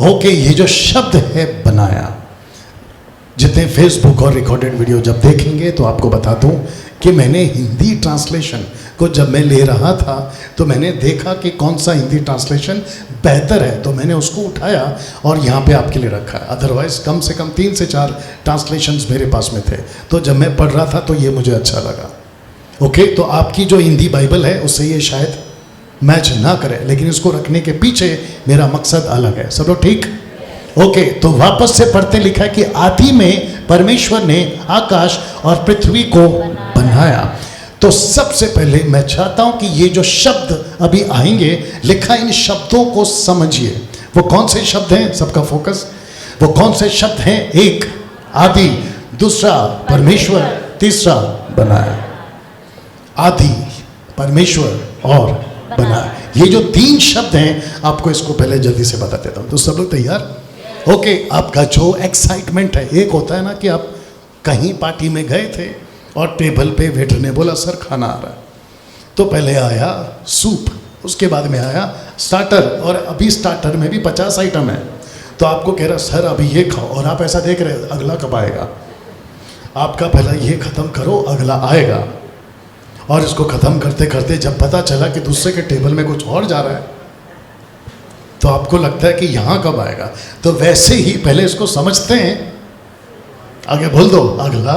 Okay, ये जो शब्द है बनाया, जितने फेसबुक और रिकॉर्डेड वीडियो जब देखेंगे तो आपको बता दूं कि मैंने हिंदी ट्रांसलेशन को जब मैं ले रहा था तो मैंने देखा कि कौन सा हिंदी ट्रांसलेशन बेहतर है, तो मैंने उसको उठाया और यहाँ पे आपके लिए रखा है। अदरवाइज कम से कम 3 से 4 ट्रांसलेशंस मेरे पास में थे, तो जब मैं पढ़ रहा था तो ये मुझे अच्छा लगा। ओके, तो आपकी जो हिंदी बाइबल है उससे ये शायद मैच ना करे, लेकिन इसको रखने के पीछे मेरा मकसद अलग है। सब लोग ठीक? ओके, तो वापस से पढ़ते लिखा है कि आदि में परमेश्वर ने आकाश और पृथ्वी को बनाया। तो सबसे पहले मैं चाहता हूं कि ये जो शब्द अभी आएंगे, लिखा इन शब्दों को समझिए। वो कौन से शब्द हैं? सबका फोकस। वो कौन से शब्द हैं? एक आदि, दूसरा परमेश्वर, तीसरा बनाया। आदि, परमेश्वर और बनाया। ये जो 3 शब्द हैं, आपको इसको पहले जल्दी से बता देता हूं। तो सब लोग तैयार? ओके, आपका जो एक्साइटमेंट है, एक होता है ना कि आप कहीं पार्टी में गए थे और टेबल पे वेटर ने बोला सर खाना आ रहा है, तो पहले आया सूप, उसके बाद में आया स्टार्टर, और अभी स्टार्टर में भी 50 आइटम है। तो आपको कह रहा सर अभी ये खाओ, और आप ऐसा देख रहे अगला कब आएगा। आपका पहला ये ख़त्म करो, अगला आएगा। और इसको ख़त्म करते करते जब पता चला कि दूसरे के टेबल में कुछ और जा रहा है, तो आपको लगता है कि यहाँ कब आएगा। तो वैसे ही पहले इसको समझते हैं, आगे बोल दो अगला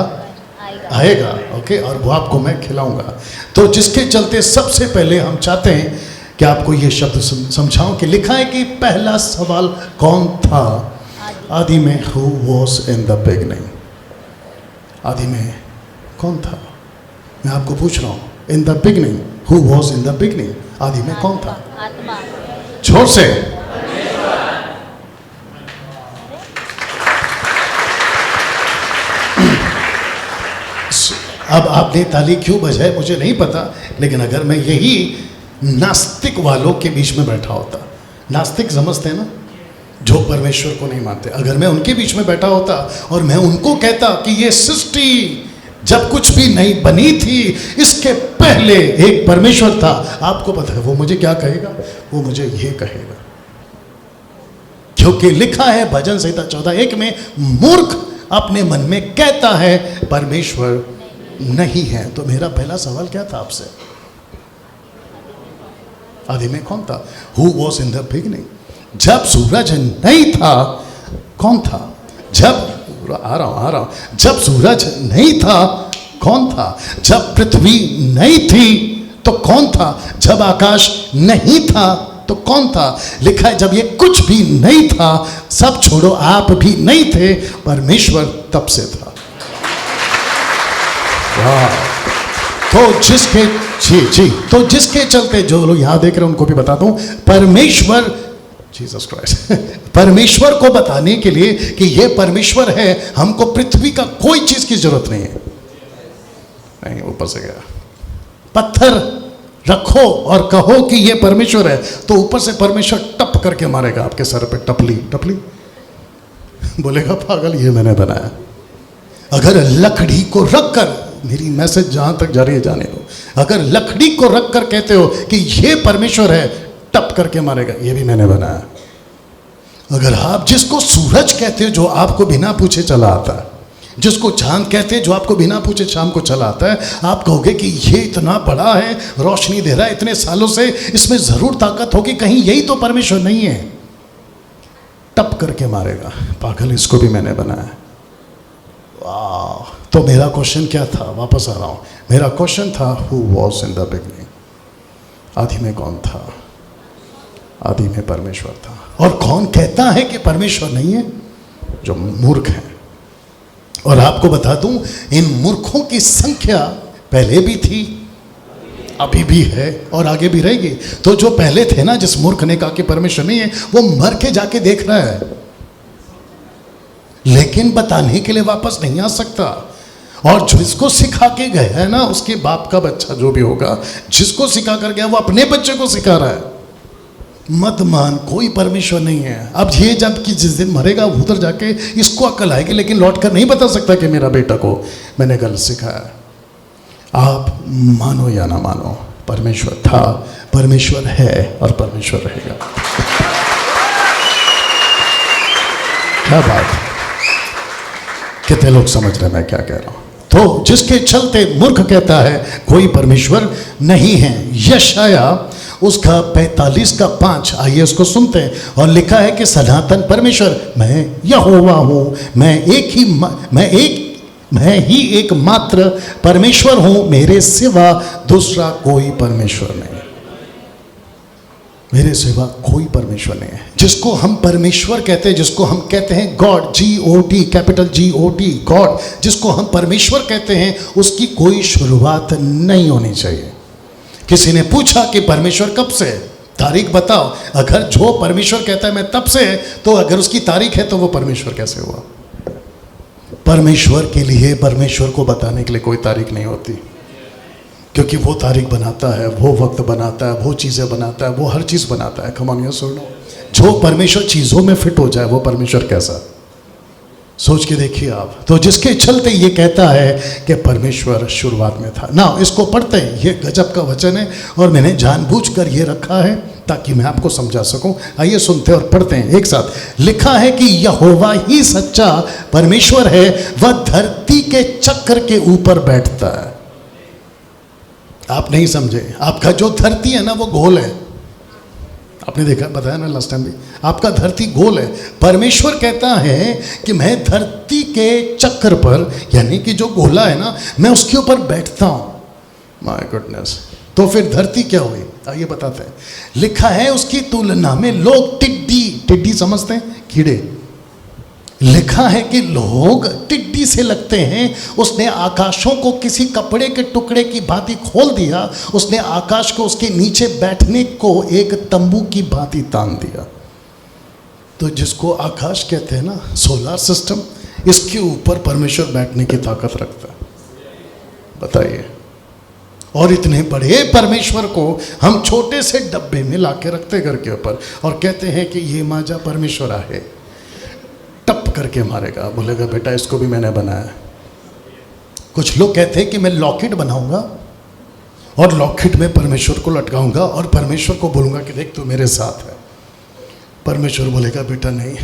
आएगा। ओके, और वो आपको मैं खिलाऊंगा। तो जिसके चलते सबसे पहले हम चाहते हैं कि आपको ये शब्द समझाऊं कि लिखा है कि पहला सवाल कौन था? आदि में who was in the beginning. आदि में कौन था? मैं आपको पूछ रहा हूं, इन the beginning, who was in the beginning? आदि में कौन था? आत्मा। जोर से। अब आपने ताली क्यों बजाई मुझे नहीं पता, लेकिन अगर मैं यही नास्तिक वालों के बीच में बैठा होता, नास्तिक समझते हैं ना, जो परमेश्वर को नहीं मानते, अगर मैं उनके बीच में बैठा होता और मैं उनको कहता कि ये सृष्टि जब कुछ भी नहीं बनी थी, इसके पहले एक परमेश्वर था, आपको पता है वो मुझे क्या कहेगा? वो मुझे ये कहेगा, क्योंकि लिखा है भजन संहिता 14:1 में, मूर्ख अपने मन में कहता है परमेश्वर नहीं है। तो मेरा पहला सवाल क्या था आपसे? आदि में कौन था? Who was in the beginning. जब सूरज नहीं था, कौन था? जब आ रहा हूं, जब सूरज नहीं था, कौन था? जब पृथ्वी नहीं थी तो कौन था? जब आकाश नहीं था तो कौन था? लिखा है जब ये कुछ भी नहीं था, सब छोड़ो आप भी नहीं थे, परमेश्वर तब से था। तो जिसके जी तो जिसके चलते जो लोग यहां देख रहे हैं उनको भी बता दूं, परमेश्वर, जीसस क्राइस्ट, परमेश्वर को बताने के लिए कि ये परमेश्वर है, हमको पृथ्वी का कोई चीज की जरूरत नहीं है। नहीं, ऊपर से गया, पत्थर रखो और कहो कि ये परमेश्वर है, तो ऊपर से परमेश्वर टप करके मारेगा आपके सर पे, टपली टपली, बोलेगा पागल ये मैंने बनाया। अगर लकड़ी को रखकर, मेरी मैसेज जहां तक जा रही है जाने दो, अगर लकड़ी को रखकर कहते हो कि ये परमेश्वर है, टप करके मारेगा, ये भी मैंने बनाया। अगर आप जिसको सूरज कहते हो, जो आपको बिना पूछे चला आता है, जिसको चांद कहते हैं, जो आपको बिना पूछे शाम को चला आता है, आप कहोगे कि ये इतना बड़ा है, रोशनी दे रहा है इतने सालों से, इसमें जरूर ताकत होगी, कहीं यही तो परमेश्वर नहीं है, टप करके मारेगा, पागल इसको भी मैंने बनाया। वाह। तो मेरा क्वेश्चन क्या था? वापस आ रहा हूं, मेरा क्वेश्चन था who was in the beginning. आदि में कौन था? आदि में परमेश्वर था। और कौन कहता है कि परमेश्वर नहीं है? जो मूर्ख है। और आपको बता दूं, इन मूर्खों की संख्या पहले भी थी, अभी भी है और आगे भी रहेगी। तो जो पहले थे ना, जिस मूर्ख ने कहा कि परमेश्वर नहीं है, वो मर के जाके देख रहा है, लेकिन बताने के लिए वापस नहीं आ सकता। और जिसको सिखा के गया है ना, उसके बाप का बच्चा जो भी होगा, जिसको सिखा कर गया वो अपने बच्चे को सिखा रहा है, मत मान, कोई परमेश्वर नहीं है। अब ये जब कि जिस दिन मरेगा उधर जाके इसको अक्ल आएगी, लेकिन लौट कर नहीं बता सकता कि मेरा बेटा को मैंने गलत सिखाया। आप मानो या ना मानो, परमेश्वर था, परमेश्वर है और परमेश्वर रहेगा। क्या बात है, कितने लोग समझ रहे हैं मैं क्या कह रहा हूं। तो जिसके चलते मूर्ख कहता है कोई परमेश्वर नहीं है। यशाया उसका 45 का 5, आइए उसको सुनते हैं। और लिखा है कि सनातन परमेश्वर मैं यहोवा हूं, मैं ही एकमात्र परमेश्वर हूं, मेरे सिवा दूसरा कोई परमेश्वर नहीं, मेरे सिवा कोई परमेश्वर नहीं है। जिसको हम परमेश्वर कहते हैं, जिसको हम कहते हैं God, GOD, capital GOD, God, जिसको हम परमेश्वर कहते हैं, उसकी कोई शुरुआत नहीं होनी चाहिए। किसी ने पूछा कि परमेश्वर कब से है, तारीख बताओ। अगर जो परमेश्वर कहता है मैं तब से है, तो अगर उसकी तारीख है तो वो परमेश्वर कैसे हुआ? परमेश्वर के लिए, परमेश्वर को बताने के लिए कोई तारीख नहीं होती, क्योंकि वो तारीख बनाता है, वो वक्त बनाता है, वो चीज़ें बनाता है, वो हर चीज़ बनाता है। कम ऑन यू सुनो, जो परमेश्वर चीज़ों में फिट हो जाए वो परमेश्वर कैसा, सोच के देखिए आप। तो जिसके चलते ये कहता है कि परमेश्वर शुरुआत में था ना, इसको पढ़ते हैं, ये गजब का वचन है और मैंने जानबूझकर ये रखा है ताकि मैं आपको समझा सकूं। आइए सुनते और पढ़ते हैं एक साथ। लिखा है कि यहोवा ही सच्चा परमेश्वर है, वह धरती के चक्र के ऊपर बैठता है। आप नहीं समझे, आपका जो धरती है ना वो गोल है, आपने देखा, बताया ना लास्ट टाइम भी, आपका धरती गोल है। परमेश्वर कहता है कि मैं धरती के चक्र पर, यानी कि जो गोला है ना, मैं उसके ऊपर बैठता हूं। माय गुडनेस, तो फिर धरती क्या हुई? आइए बताते हैं। लिखा है उसकी तुलना में लोग टिड्डी समझते हैं, कीड़े। लिखा है कि लोग टिड्डी से लगते हैं। उसने आकाशों को किसी कपड़े के टुकड़े की भांति खोल दिया, उसने आकाश को उसके नीचे बैठने को एक तंबू की भांति तान दिया। तो जिसको आकाश कहते हैं ना, सोलर सिस्टम, इसके ऊपर परमेश्वर बैठने की ताकत रखता है, बताइए। और इतने बड़े परमेश्वर को हम छोटे से डब्बे में लाके रखते घर के ऊपर और कहते हैं कि ये माजा परमेश्वर है, टप करके मारेगा, बोलेगा बेटा इसको भी मैंने बनाया। कुछ लोग कहते हैं कि मैं लॉकेट बनाऊंगा और लॉकेट में परमेश्वर को लटकाऊंगा और परमेश्वर को बोलूंगा कि देख तू मेरे साथ है। परमेश्वर बोलेगा बेटा नहीं,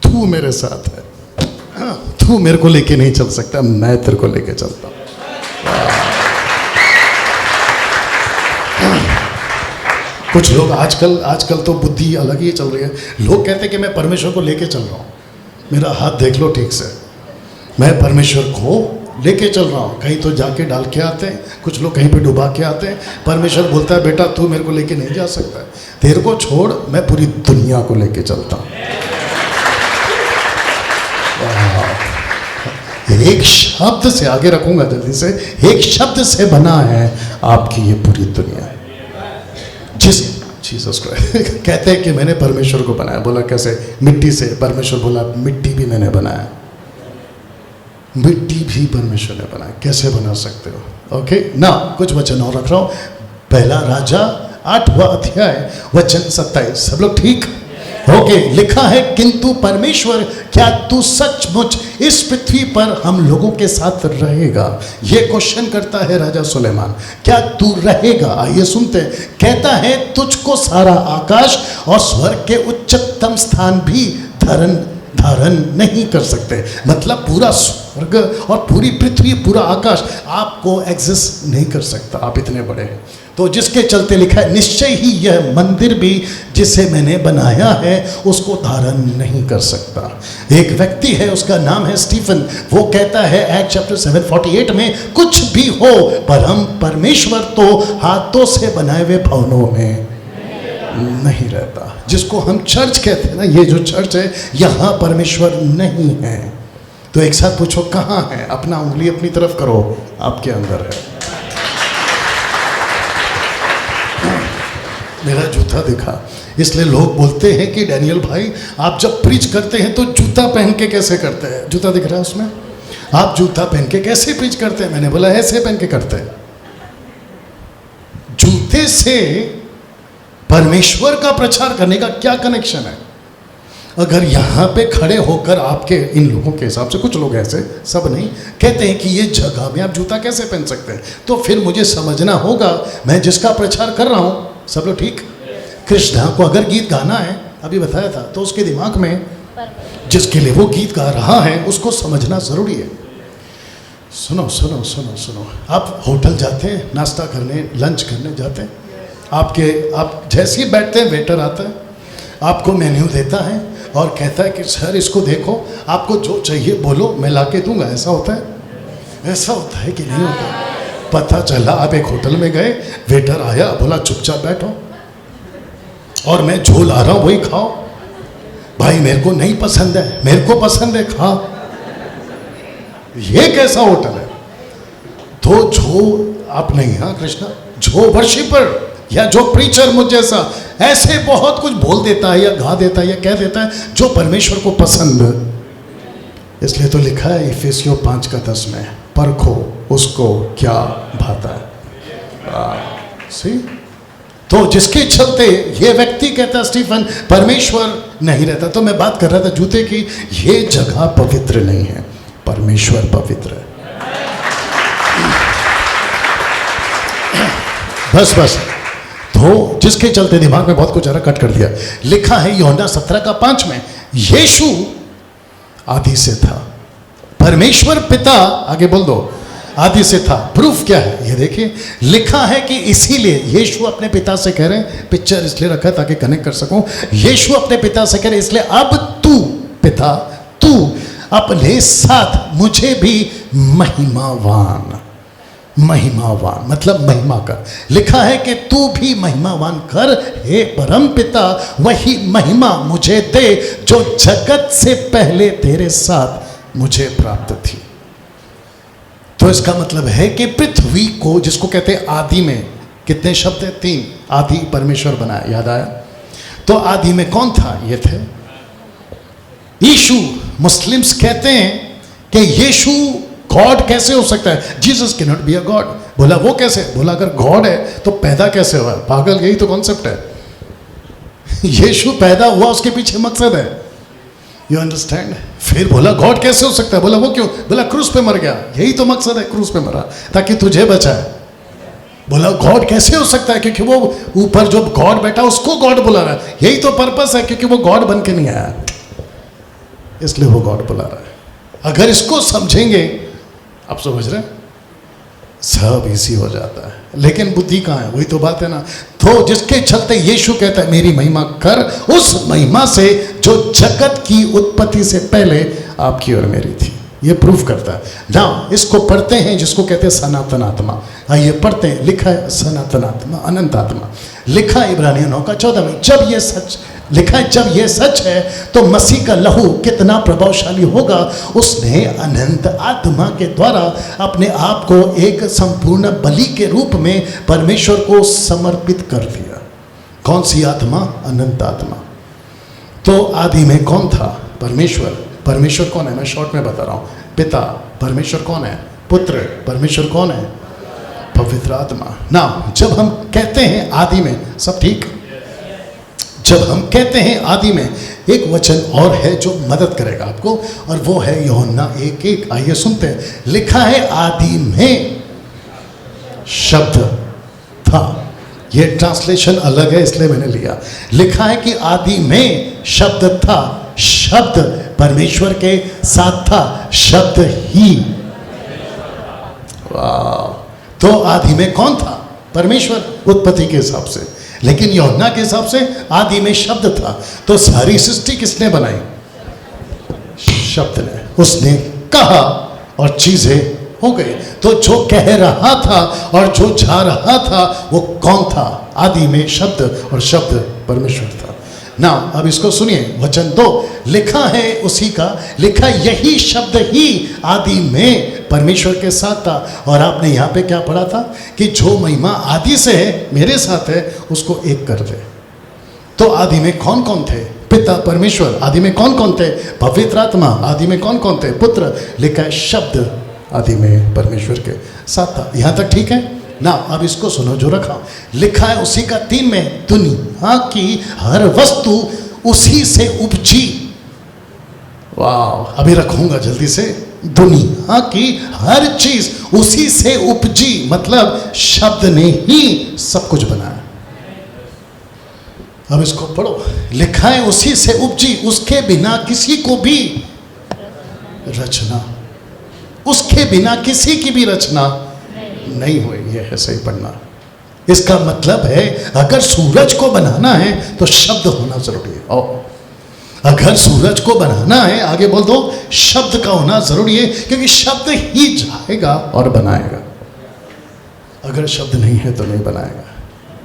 तू मेरे साथ है, हाँ, तू मेरे को लेके नहीं चल सकता, मैं तेरे को लेके चलता हूं। कुछ लोग आजकल तो बुद्धि अलग ही चल रही है। लोग कहते हैं कि मैं परमेश्वर को लेके चल रहा हूं, मेरा हाथ देख लो ठीक से, मैं परमेश्वर को लेके चल रहा हूँ। कहीं तो जाके डाल के आते हैं, कुछ लोग कहीं पे डुबा के आते हैं। परमेश्वर बोलता है बेटा तू मेरे को लेके नहीं जा सकता है, तेरे को छोड़, मैं पूरी दुनिया को लेके चलता हूँ। एक शब्द से, आगे रखूंगा जल्दी से, एक शब्द से बना है आपकी ये पूरी दुनिया। जिस जीसस क्राइस्ट कहते हैं कि मैंने परमेश्वर को बनाया। बोला कैसे? मिट्टी से। परमेश्वर बोला मिट्टी भी मैंने बनाया, मिट्टी भी परमेश्वर ने बनाया। कैसे बना सकते हो? ओके ना, कुछ वचन और रख रहा हूं। पहला राजा 8वां अध्याय वचन 27। सब लोग ठीक? ओके। लिखा है किंतु परमेश्वर, क्या तू सचमुच इस पृथ्वी पर हम लोगों के साथ रहेगा? ये क्वेश्चन करता है राजा सुलेमान, क्या तू रहेगा? आइए सुनते हैं। कहता है तुझको सारा आकाश और स्वर्ग के उच्चतम स्थान भी धारण नहीं कर सकते। मतलब पूरा स्वर्ग और पूरी पृथ्वी, पूरा आकाश आपको एग्जिस्ट नहीं कर सकता, आप इतने बड़े हैं। तो जिसके चलते लिखा है निश्चय ही यह मंदिर भी जिसे मैंने बनाया है उसको धारण नहीं कर सकता। एक व्यक्ति है, उसका नाम है स्टीफन। वो कहता है एक्ट चैप्टर 7:48 में, कुछ भी हो पर हम परमेश्वर तो हाथों से बनाए हुए भवनों में नहीं रहता। जिसको हम चर्च कहते हैं ना, ये जो चर्च है, यहाँ परमेश्वर नहीं है। तो एक साथ पूछो कहाँ है? अपना उंगली अपनी तरफ करो, आपके अंदर है। मेरा जूता दिखा, इसलिए लोग बोलते हैं कि डैनियल भाई आप जब प्रीच करते हैं तो जूता पहन के कैसे करते हैं? जूता दिख रहा है उसमें, आप जूता पहन के कैसे प्रीच करते हैं? मैंने बोला ऐसे पहन के करते हैं। जूते से परमेश्वर का प्रचार करने का क्या कनेक्शन है? अगर यहाँ पे खड़े होकर आपके इन लोगों के हिसाब से, कुछ लोग ऐसे, सब नहीं, कहते हैं कि ये जगह में आप जूता कैसे पहन सकते हैं, तो फिर मुझे समझना होगा मैं जिसका प्रचार कर रहा हूँ। सब लोग ठीक? कृष्णा को अगर गीत गाना है, अभी बताया था, तो उसके दिमाग में जिसके लिए वो गीत गा रहा है उसको समझना जरूरी है। सुनो सुनो सुनो सुनो, आप होटल जाते हैं नाश्ता करने, लंच करने जाते हैं, आप जैसे ही बैठते हैं वेटर आता है, आपको मेन्यू देता है और कहता है कि सर इसको देखो, आपको जो चाहिए बोलो मैं ला के दूंगा। ऐसा होता है? ऐसा होता है कि नहीं होता? पता चला आप एक होटल में गए, वेटर आया, बोला चुपचाप बैठो और मैं जो ला रहा हूं वही खाओ। भाई मेरे को नहीं पसंद है, मेरे को पसंद है, खा। ये कैसा होटल है? तो जो आप नहीं, हाँ कृष्णा, जो वर्शिपर या जो प्रीचर मुझ जैसा ऐसे बहुत कुछ बोल देता है या गा देता है या कह देता है जो परमेश्वर को पसंद, इसलिए तो लिखा है इफिसियों 5:10 में, परखो उसको क्या भाता है। सी, तो जिसके चलते ये व्यक्ति कहता है स्टीफन परमेश्वर नहीं रहता। तो मैं बात कर रहा था जूते की, ये जगह पवित्र नहीं है, परमेश्वर पवित्र है। बस तो जिसके चलते दिमाग में बहुत कुछ आ रहा, कट कर दिया। लिखा है यूहन्ना 17:5 में, यीशु आदि से था, परमेश्वर पिता, आगे बोल दो, आदि से था। प्रूफ क्या है ये देखिए, लिखा है कि इसीलिए यीशु अपने पिता से कह रहे हैं, पिक्चर इसलिए रखा है ताकि कनेक्ट कर सकूं, यीशु अपने पिता से कह रहे इसलिए अब तू पिता, तू अपने साथ मुझे भी महिमावान मतलब महिमा कर। लिखा है कि तू भी महिमावान कर, हे परम पिता, वही महिमा मुझे दे जो जगत से पहले तेरे साथ मुझे प्राप्त थी। तो इसका मतलब है कि पृथ्वी को, जिसको कहते हैं आदि में कितने शब्द है? 3। आदि परमेश्वर बनाया, याद आया? तो आदि में कौन था? ये थे यीशु। मुस्लिम्स कहते हैं कि यीशु गॉड कैसे हो सकता है? Jesus can not be a God. बोला वो कैसे? बोला अगर गॉड है तो पैदा कैसे हुआ? पागल, यही तो कॉन्सेप्ट है। यीशु पैदा हुआ, उसके पीछे मकसद है। You understand? फिर बोला गॉड कैसे हो सकता है? बोला वो क्यों? बोला क्रूस पे मर गया, यही तो मकसद है, क्रूस पे मरा ताकि तुझे बचाए। बोला गॉड कैसे हो सकता है? क्योंकि वो ऊपर जो गॉड बैठा उसको गॉड बुला रहा है, यही तो पर्पस है, क्योंकि वो गॉड बन के नहीं आया, इसलिए वो गॉड बुला रहा है। अगर इसको समझेंगे, आप समझ रहे हैं, सब इसी हो जाता है। लेकिन बुद्धि कहाँ है? वही तो बात है ना। तो जिसके चलते यीशु कहता है मेरी महिमा कर, उस महिमा से जो जगत की उत्पत्ति से पहले आपकी और मेरी थी। ये प्रूफ करता है ना। इसको पढ़ते हैं जिसको कहते हैं सनातन आत्मा। आइए पढ़ते हैं, लिखा है सनातन आत्मा, अनंत आत्मा। लिखा है इब्रानियों 9:14 में, जब ये सच लिखा है, जब ये सच है तो मसीह का लहू कितना प्रभावशाली होगा। उसने अनंत आत्मा के द्वारा अपने आप को एक संपूर्ण बलि के रूप में परमेश्वर को समर्पित कर दिया। कौन सी आत्मा? अनंत आत्मा। तो आदि में कौन था? परमेश्वर। परमेश्वर कौन है? मैं शॉर्ट में बता रहा हूँ। पिता। परमेश्वर कौन है? पुत्र। परमेश्वर कौन है? पवित्र आत्मा। ना, जब हम कहते हैं आदि में, सब ठीक? जब हम कहते हैं आदि में, एक वचन और है जो मदद करेगा आपको, और वो है यूहन्ना 1:1। आइए सुनते हैं। लिखा है आदि में शब्द था। ये ट्रांसलेशन अलग है इसलिए मैंने लिया। लिखा है कि आदि में शब्द था, शब्द परमेश्वर के साथ था, शब्द ही। वाह! तो आदि में कौन था? परमेश्वर, उत्पत्ति के हिसाब से। लेकिन यूहन्ना के हिसाब से आदि में शब्द था। तो सारी सृष्टि किसने बनाई? शब्द ने। उसने कहा और चीजें हो गई। तो जो कह रहा था और जो जा रहा था वो कौन था? आदि में शब्द, और शब्द परमेश्वर था ना। अब इसको सुनिए, वचन 2 लिखा है उसी का, लिखा यही शब्द ही आदि में परमेश्वर के साथ था। और आपने यहाँ पे क्या पढ़ा था कि जो महिमा आदि से है, मेरे साथ है, उसको एक कर दे। तो आदि में कौन कौन थे? पिता परमेश्वर। आदि में कौन कौन थे? पवित्र आत्मा। आदि में कौन कौन थे? पुत्र। लिखा है शब्द आदि में परमेश्वर के साथ था। यहाँ तक ठीक है ना। अब इसको सुनो जो रखा। लिखा है उसी का 3 में, दुनिया की हर वस्तु उसी से उपजी। वाह! अभी रखूंगा जल्दी से। दुनिया की हर चीज उसी से उपजी, मतलब शब्द ने ही सब कुछ बनाया। अब इसको पढ़ो। लिखा है उसी से उपजी, उसके बिना किसी को भी रचना, उसके बिना किसी की भी रचना नहीं हुई। ये है सही पढ़ना। इसका मतलब है अगर सूरज को बनाना है तो शब्द होना जरूरी है। और अगर सूरज को बनाना है, आगे बोल दो, शब्द का होना जरूरी है, क्योंकि शब्द ही जाएगा और बनाएगा। अगर शब्द नहीं है तो नहीं बनाएगा।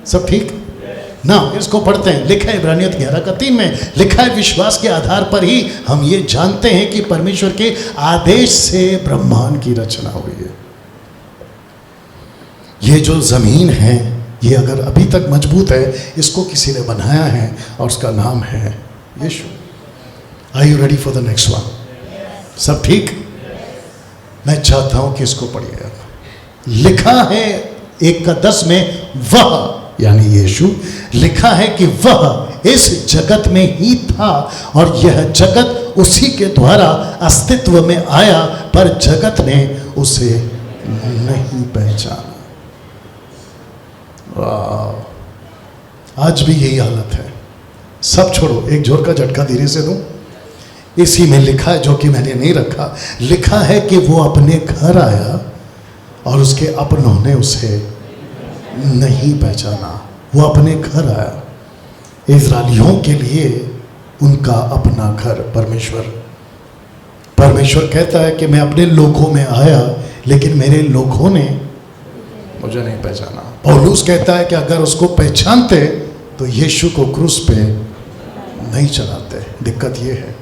सब ठीक ना? इसको पढ़ते हैं। लिखा है इब्रानियत 11:3 में, लिखा है विश्वास के आधार पर ही हम ये जानते हैं कि परमेश्वर के आदेश से ब्रह्मांड की रचना हुई है। ये जो जमीन है, ये अगर अभी तक मजबूत है, इसको किसी ने बनाया है और उसका नाम है Yeshu. Are you ready for the next one? सब ठीक? मैं चाहता हूं कि इसको पढ़िए। लिखा है 1:10 में, वह यानी यीशु, लिखा है कि वह इस जगत में ही था और यह जगत उसी के द्वारा अस्तित्व में आया, पर जगत ने उसे नहीं पहचाना। आज भी यही हालत है। सब छोड़ो, एक जोर का झटका धीरे से दूं। इसी में लिखा है, जो कि मैंने नहीं रखा, लिखा है कि वो अपने घर आया और उसके अपनों ने उसे नहीं पहचाना। वो अपने घर आया। इज़राइलियों के लिए उनका अपना घर परमेश्वर कहता है कि मैं अपने लोगों में आया, लेकिन मेरे लोगों ने मुझे नहीं पहचाना। पौलुस कहता है कि अगर उसको पहचानते तो यीशु को क्रूस पे नहीं चलाते। दिक्कत ये है।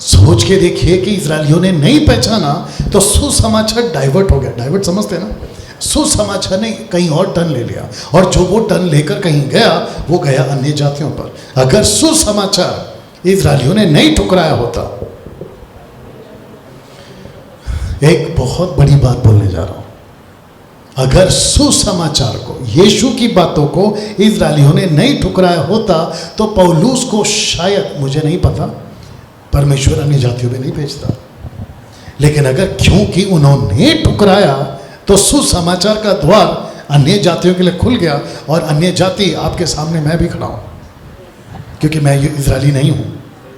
सोच के देखिए कि इज़राइलियों ने नहीं पहचाना तो सुसमाचार डाइवर्ट हो गया। डाइवर्ट समझते हैं ना? सुसमाचार ने कहीं और टर्न ले लिया, और जो वो टर्न लेकर कहीं गया, वो गया अन्य जातियों पर। अगर सुसमाचार इज़राइलियों ने नहीं ठुकराया होता, एक बहुत बड़ी बात बोलने जा रहा हूं, अगर सुसमाचार को, यीशु की बातों को इज़राइलियों ने नहीं ठुकराया होता तो पौलुस को शायद, मुझे नहीं पता, परमेश्वर अन्य जातियों में नहीं भेजता। लेकिन अगर क्योंकि उन्होंने ठुकराया तो सुसमाचार का द्वार अन्य जातियों के लिए खुल गया, और अन्य जाति आपके सामने मैं भी खड़ा हूं, क्योंकि मैं इज़राइली नहीं हूं,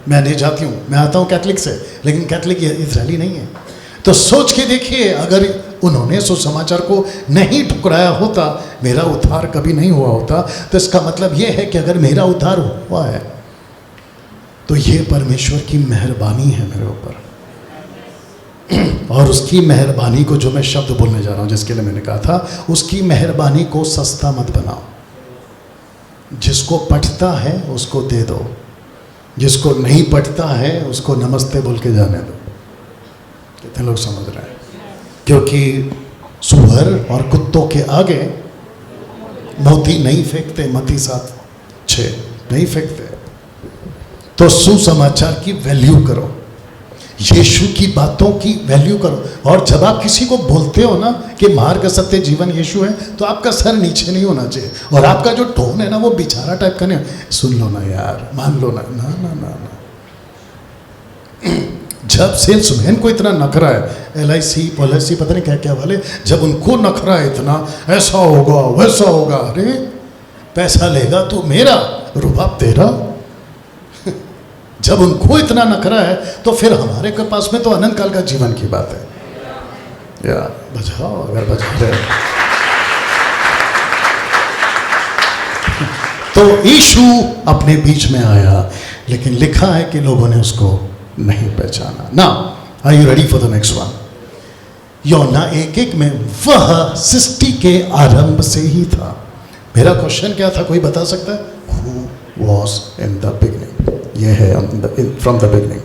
मैं अन्य जाति हूं। मैं आता हूं कैथलिक से, लेकिन कैथलिक इज़राइली नहीं है। तो सोच के देखिए, अगर उन्होंने सुसमाचार को नहीं ठुकराया होता, मेरा उद्धार कभी नहीं हुआ होता। तो इसका मतलब यह है कि अगर मेरा उद्धार हुआ है तो ये परमेश्वर की मेहरबानी है मेरे ऊपर। और उसकी मेहरबानी को, जो मैं शब्द बोलने जा रहा हूं, जिसके लिए मैंने कहा था, उसकी मेहरबानी को सस्ता मत बनाओ। जिसको पटता है उसको दे दो, जिसको नहीं पटता है उसको नमस्ते बोल के जाने दो। कितने लोग समझ रहे हैं? क्योंकि सुअर और कुत्तों के आगे मोती नहीं फेंकते। मत्ती 7:6 नहीं फेंकते। तो सुसमाचार की वैल्यू करो, यीशु की बातों की वैल्यू करो। और जब आप किसी को बोलते हो ना कि मार्ग, सत्य, जीवन यीशु है, तो आपका सर नीचे नहीं होना चाहिए, और आपका जो टोन है ना वो बेचारा टाइप का नहीं, सुन लो ना यार, मान लो ना, ना ना ना ना। जब सेल्समैन को इतना नखरा है, LIC पॉलिसी पता नहीं क्या क्या वाले, जब उनको नखरा है इतना, ऐसा होगा वैसा होगा, अरे पैसा लेगा तो मेरा, रुबाब तेरा। जब उनको इतना नखरा है तो फिर हमारे के पास में तो अनंत काल का जीवन की बात है। या बजाओ अगर बजा रहे। तो यीशु अपने बीच में आया, लेकिन लिखा है कि लोगों ने उसको नहीं पहचाना। ना, are you ready for the next one? योना 1:1 में, वह सृष्टि के आरंभ से ही था। मेरा क्वेश्चन क्या था, कोई बता सकता है? Who was in the beginning? ये है फ्रॉम द बिगनिंग।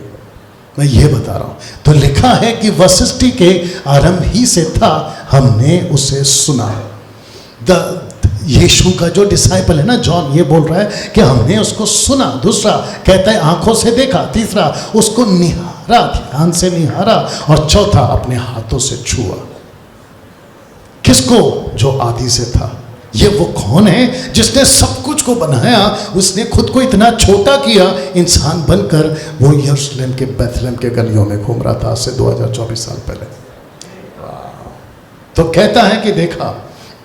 मैं ये बता रहा हूं। तो लिखा है कि वह सृष्टि के आरंभ ही से था, हमने उसे सुना। यीशु का जो डिसाइपल है ना, जॉन, ये बोल रहा है कि हमने उसको सुना। दूसरा कहता है आंखों से देखा। तीसरा उसको निहारा, ध्यान से निहारा। और चौथा अपने हाथों से छुआ। किसको? जो आदि से था। ये वो कौन है जिसने सब कुछ को बनाया? उसने खुद को इतना छोटा किया, इंसान बनकर वो यरूशलेम के बैथलेम के गलियों में घूम रहा था आज से 2024 साल पहले। तो कहता है कि देखा,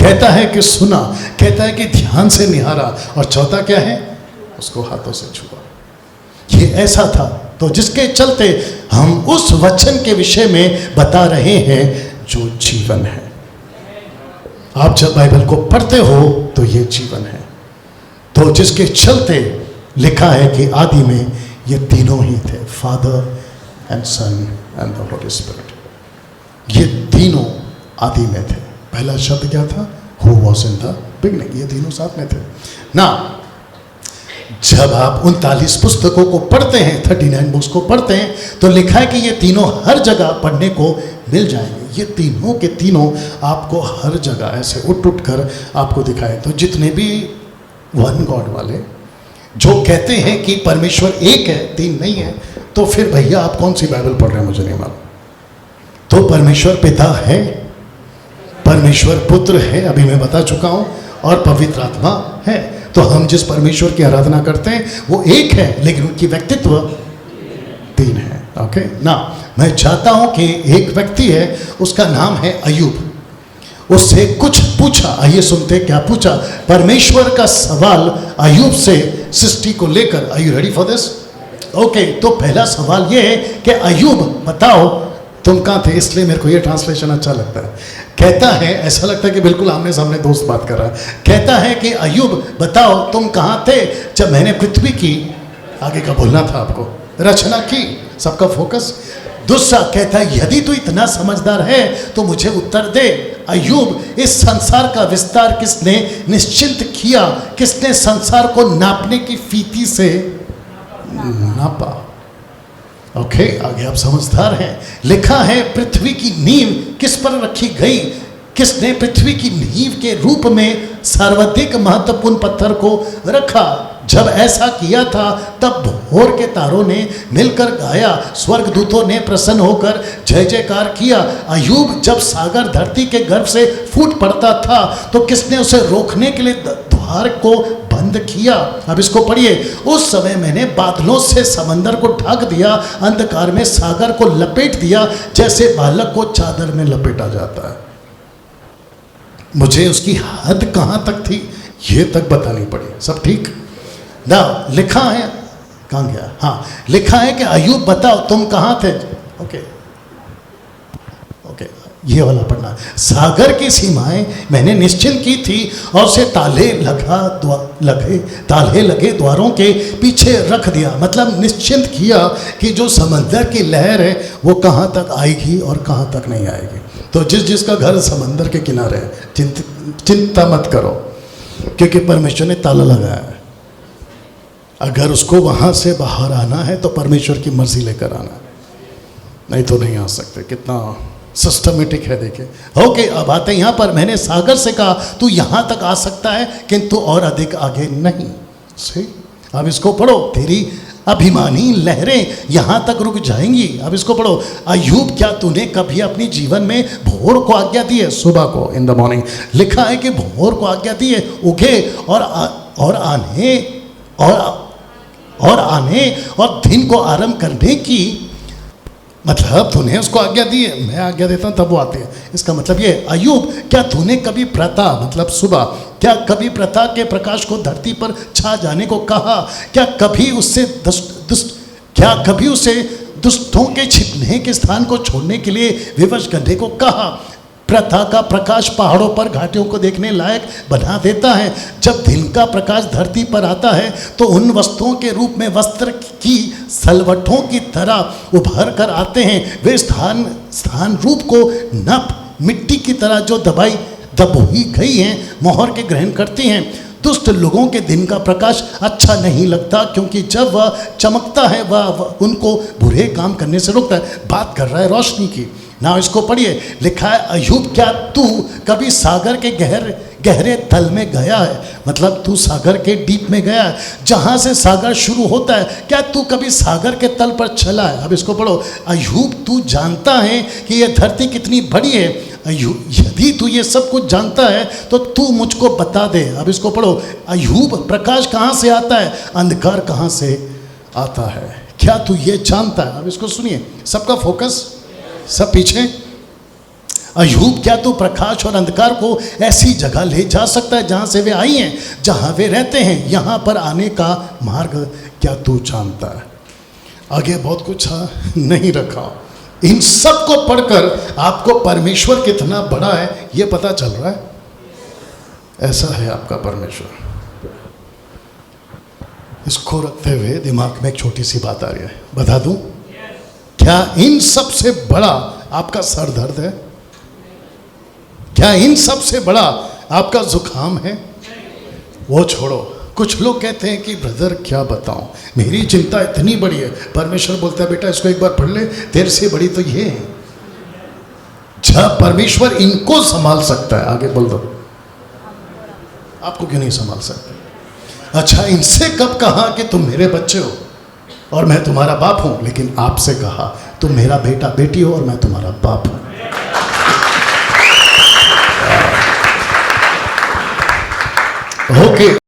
कहता है कि सुना, कहता है कि ध्यान से निहारा, और चौथा क्या है, उसको हाथों से छुआ। ये ऐसा था, तो जिसके चलते हम उस वचन के विषय में बता रहे हैं जो जीवन है। आप जब बाइबल को पढ़ते हो तो ये जीवन है। तो जिसके चलते लिखा है कि आदि में ये तीनों ही थे, father and son and the holy spirit. ये तीनों आदि में थे। पहला शब्द क्या था, who was in the beginning. ये तीनों साथ में थे ना। जब आप 39 पुस्तकों को पढ़ते हैं, 39 बुक्स को पढ़ते हैं, तो लिखा है कि ये तीनों हर जगह पढ़ने को मिल जाएंगे। ये तीनों के तीनों आपको हर जगह ऐसे उठ उठ कर आपको दिखाए। तो जितने भी वन गॉड वाले जो कहते हैं कि परमेश्वर एक है, तीन नहीं है, तो फिर भैया आप कौन सी बाइबल पढ़ रहे हैं मुझे नहीं मालूम। तो परमेश्वर पिता है, परमेश्वर पुत्र है, अभी मैं बता चुका हूं, और पवित्र आत्मा है। तो हम जिस परमेश्वर की आराधना करते हैं वो एक है, लेकिन उनकी व्यक्तित्व तीन है। ओके ना। मैं चाहता हूं कि एक व्यक्ति है, उसका नाम है अय्यूब। उससे कुछ पूछा, आइए सुनते क्या पूछा। परमेश्वर का सवाल अय्यूब से सृष्टि को लेकर। Are you ready for this? Okay, तो पहला सवाल ये है कि अय्यूब बताओ तुम कहाँ थे। इसलिए मेरे को ये ट्रांसलेशन अच्छा लगता है। कहता है, ऐसा लगता है कि बिल्कुल आमने सामने दोस्त बात कर रहा है। कहता है कि अय्यूब बताओ तुम कहाँ थे जब मैंने पृथ्वी की, आगे का बोलना था आपको, रचना की। सबका फोकस। दूसरा कहता है यदि तू इतना समझदार है तो मुझे उत्तर दे, अय्यूब इस संसार का विस्तार किसने निश्चिंत किया, किसने संसार को नापने की फीती से नापा। ओके, आगे आप समझदार हैं। लिखा है पृथ्वी की नींव किस पर रखी गई, किसने पृथ्वी की नींव के रूप में सर्वाधिक महत्वपूर्ण पत्थर को रखा। जब ऐसा किया था तब भोर के तारों ने मिलकर गाया, स्वर्गदूतों ने प्रसन्न होकर जय जयकार किया। अय्यूब जब सागर धरती के गर्भ से फूट पड़ता था तो किसने उसे रोकने के लिए द्वार को बंद किया। अब इसको पढ़िए। उस समय मैंने बादलों से समंदर को ढक दिया, अंधकार में सागर को लपेट दिया, जैसे बालक को चादर में लपेटा जाता है। मुझे उसकी हद कहाँ तक थी ये तक बतानी पड़ी। सब ठीक ना। लिखा है, कहाँ गया, हाँ, लिखा है कि अय्यूब बताओ तुम कहाँ थे। ओके ओके, ये वाला पढ़ना। सागर की सीमाएं मैंने निश्चित की थी और उसे ताले लगे द्वारों के पीछे रख दिया। मतलब निश्चिंत किया कि जो समंदर की लहर है वो कहाँ तक आएगी और कहाँ तक नहीं आएगी। तो जिसका घर समंदर के किनारे है, चिंता मत करो, क्योंकि परमेश्वर ने ताला लगाया है। अगर उसको वहाँ से बाहर आना है तो परमेश्वर की मर्जी लेकर आना है, नहीं तो नहीं आ सकते। कितना सिस्टमेटिक है देखिए। ओके, अब आते हैं यहाँ पर। मैंने सागर से कहा तू यहाँ तक आ सकता है किंतु और अधिक आगे नहीं। सही। अब इसको पढ़ो। तेरी अभिमानी लहरें यहाँ तक रुक जाएंगी। अब इसको पढ़ो। अय्यूब क्या तूने कभी अपनी जीवन में भोर को आज्ञा दी है, सुबह को, इन द मॉर्निंग। लिखा है कि भोर को आज्ञा दी है उगे और आने और दिन को आरंभ करने की। मतलब तूने उसको आज्ञा दी है, मैं आज्ञा देता हूँ तब वो आते हैं। इसका मतलब ये, अय्यूब क्या तूने कभी प्रथा, मतलब सुबह, क्या कभी प्रथा के प्रकाश को धरती पर छा जाने को कहा? क्या कभी उससे दुष्टों के छिपने के स्थान को छोड़ने के लिए विवश करने को कहा? प्रथा का प्रकाश पहाड़ों पर घाटियों को देखने लायक बना देता है। जब दिन का प्रकाश धरती पर आता है तो उन वस्तुओं के रूप में वस्त्र की सलवटों की तरह उभर कर आते हैं। वे स्थान रूप को नप मिट्टी की तरह जो दबोई गई हैं मोहर के ग्रहण करती हैं। दुष्ट लोगों के दिन का प्रकाश अच्छा नहीं लगता, क्योंकि जब वह चमकता है वह उनको बुरे काम करने से रोकता है। बात कर रहा है रोशनी की ना। इसको पढ़िए। लिखा है अय्यूब क्या तू कभी सागर के गहरे तल में गया है? मतलब तू सागर के डीप में गया है, जहाँ से सागर शुरू होता है। क्या तू कभी सागर के तल पर चला है? अब इसको पढ़ो। अय्यूब तू जानता है कि यह धरती कितनी बड़ी है? अय्यूब यदि तू ये सब कुछ जानता है तो तू मुझको बता दे। अब इसको पढ़ो। अय्यूब प्रकाश कहाँ से आता है, अंधकार कहाँ से आता है? क्या तू ये जानता है? अब इसको सुनिए, सबका फोकस, सब पीछे। अय्यूब क्या तू प्रकाश और अंधकार को ऐसी जगह ले जा सकता है जहां से वे आई हैं, जहां वे रहते हैं? यहां पर आने का मार्ग क्या तू जानता है? आगे बहुत कुछ नहीं रखा। इन सब को पढ़कर आपको परमेश्वर कितना बड़ा है यह पता चल रहा है। ऐसा है आपका परमेश्वर। इसको रखते हुए दिमाग में एक छोटी सी बात आ रही है, बता दूं? क्या इन सब से बड़ा आपका सर दर्द है? क्या इन सब से बड़ा आपका जुकाम है? वो छोड़ो। कुछ लोग कहते हैं कि ब्रदर क्या बताऊं, मेरी चिंता इतनी बड़ी है। परमेश्वर बोलता है बेटा इसको एक बार पढ़ ले, तेरे से बड़ी तो ये है। जब परमेश्वर इनको संभाल सकता है, आगे बोल दो, आपको क्यों नहीं संभाल सकते? अच्छा, इनसे कब कहा कि तुम मेरे बच्चे हो और मैं तुम्हारा बाप हूं, लेकिन आपसे कहा तुम मेरा बेटा बेटी हो और मैं तुम्हारा बाप हूं। ओके।